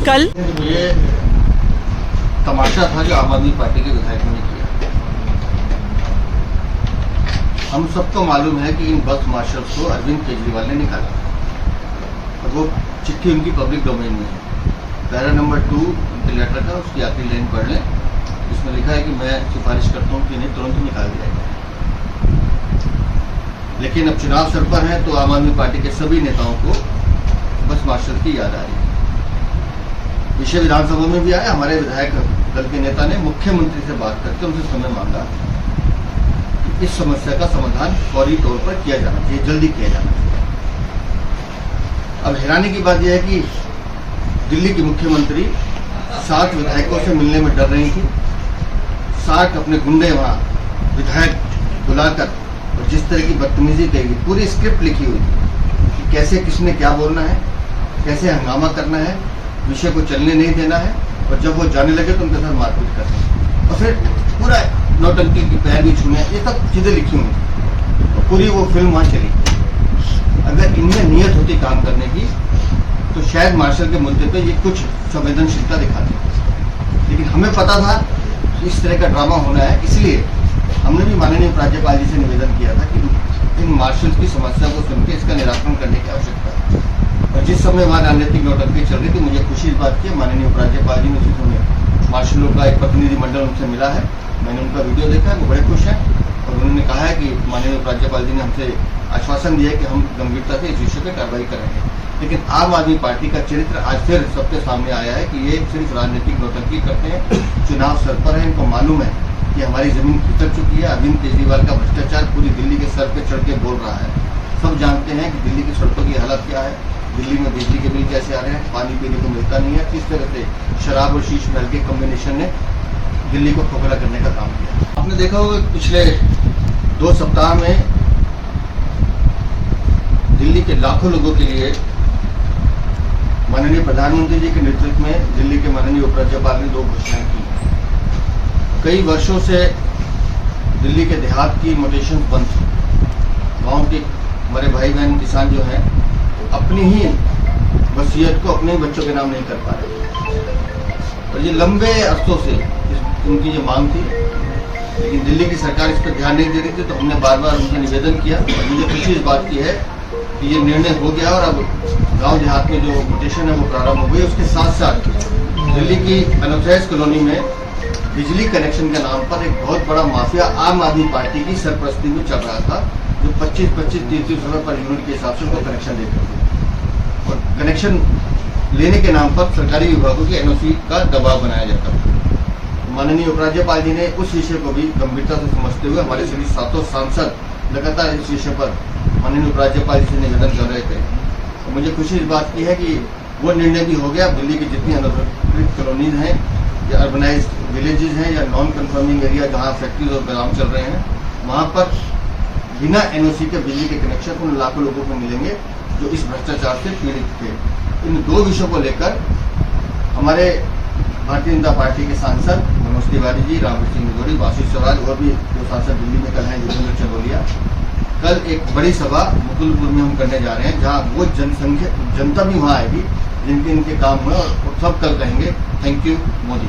कल ये तमाशा था जो आम आदमी पार्टी के विधायकों ने किया। हम सबको मालूम है कि इन बस मार्शल्स को अरविंद केजरीवाल ने निकाला और वो चिट्ठी उनकी पब्लिक डोमेन में है। पैरा नंबर 2 उनके लेटर का, उसकी आखिरी लाइन पढ़ लें। इसमें लिखा है कि मैं सिफारिश करता हूँ कि इन्हें तुरंत निकाल दिया जाए। लेकिन अब चुनाव सर पर है तो आम आदमी पार्टी के सभी नेताओं को बस मार्शल की याद आ रही है। विषय विधानसभा में भी आया। हमारे विधायक दल के नेता ने मुख्यमंत्री से बात करके उनसे समय मांगा कि इस समस्या का समाधान फौरी तौर पर किया जाना चाहिए, जल्दी किया जाना चाहिए। अब हैरानी की बात यह है कि दिल्ली की मुख्यमंत्री 7 विधायकों से मिलने में डर रही थी। 7 अपने गुंडे वहां विधायक बुलाकर और जिस तरह की बदतमीजी कही, पूरी स्क्रिप्ट लिखी हुई थी कि कैसे किसने क्या बोलना है, कैसे हंगामा करना है, विषय को चलने नहीं देना है, और जब वो जाने लगे तो उनके साथ मारपीट करना, और फिर पूरा नौटंकी की पैर भी छूने, ये सब चीजें लिखी हुई थी। तो पूरी वो फिल्म वहां चली। अगर इनमें नियत होती काम करने की तो शायद मार्शल के मुद्दे पे ये कुछ संवेदनशीलता दिखाते। लेकिन हमें पता था कि इस तरह का ड्रामा होना है, इसलिए हमने भी माननीय राज्यपाल जी से निवेदन किया था कि इन मार्शल्स की समस्या को सुनकर इसका निराकरण करने की आवश्यकता है। और जिस समय वहाँ राजनीतिक नौटंकी चल रही थी, मुझे खुशी इस बात की, माननीय उपराज्यपाल जी ने उसी समय मार्शलों का एक प्रतिनिधिमंडल उनसे मिला है। मैंने उनका वीडियो देखा है, वो बड़े खुश हैं और उन्होंने कहा है कि माननीय उपराज्यपाल जी ने हमसे आश्वासन दिया है कि हम गंभीरता से इस विषय पर कार्रवाई करेंगे। लेकिन आम आदमी पार्टी का चरित्र आज फिर सबके सामने आया है कि ये सिर्फ राजनीतिक नौटंकी करते हैं। चुनाव सर पर है, इनको मालूम है कि हमारी जमीन खिसक चुकी है। अरविंद केजरीवाल का भ्रष्टाचार पूरी दिल्ली के सर पे चढ़ के बोल रहा है। सब जानते हैं कि दिल्ली की सड़कों की हालत क्या है, दिल्ली में बिजली के बिल कैसे आ रहे हैं, पानी पीने को मिलता नहीं है, किस तरह से शराब और शीश महल के कॉम्बिनेशन ने दिल्ली को खोखला करने का काम किया। आपने देखा होगा पिछले 2 सप्ताह में दिल्ली के लाखों लोगों के लिए माननीय प्रधानमंत्री जी के नेतृत्व में दिल्ली के माननीय उपराज्यपाल ने 2 घोषणाएं की। कई वर्षों से दिल्ली के देहात की मोटेशन बंद थी। गांव के हमारे भाई बहन किसान जो हैं अपनी ही वसीयत को अपने ही बच्चों के नाम नहीं कर पा रहे, और ये लंबे अरसों से उनकी जो मांग थी, लेकिन दिल्ली की सरकार इस पर ध्यान नहीं दे रही थी। तो हमने बार बार उनका निवेदन किया और मुझे खुशी इस बात की है कि ये निर्णय हो गया और अब गांव देहात में जो म्यूटेशन है वो प्रारंभ हो गई। उसके साथ साथ दिल्ली की अनऑथराइज्ड कॉलोनी में बिजली कनेक्शन के नाम पर एक बहुत बड़ा माफिया आम आदमी पार्टी की सरपरस्ती में चल रहा था, जो 25-25, 30-30 रुपये पर यूनिट के हिसाब से उनको कनेक्शन देते थे और कनेक्शन लेने के नाम पर सरकारी विभागों की एनओसी का दबाव बनाया जाता था। माननीय उपराज्यपाल जी ने उस विषय को भी गंभीरता से समझते हुए हमारे सभी 7 सांसद लगातार इस विषय पर माननीय उपराज्यपाल जी से निवेदन कर रहे थे। तो मुझे खुशी इस बात की है कि वो निर्णय भी हो गया। दिल्ली की जितनी अनअधिकृत कॉलोनीज हैं या अर्बनाइज्ड विलेजेस हैं या नॉन कन्फर्मिंग एरिया जहाँ फैक्ट्रीज और गोदाम चल रहे हैं, वहाँ पर बिना एनओसी के बिजली के कनेक्शन उन लाखों लोगों को मिलेंगे जो इस भ्रष्टाचार से पीड़ित थे। इन 2 विषयों को लेकर हमारे भारतीय जनता पार्टी के सांसद मनोज तिवारी जी, रामवृत सिंह निगोड़ी, आशीष स्वराज और भी जो सांसद दिल्ली में कल हैं, योगेंद्र चंदोलिया, कल एक बड़ी सभा मुकुलपुर में हम करने जा रहे हैं, जहां वो जनता भी वहां आएगी जिनके इनके काम हुए, और सब कल कहेंगे थैंक यू मोदी।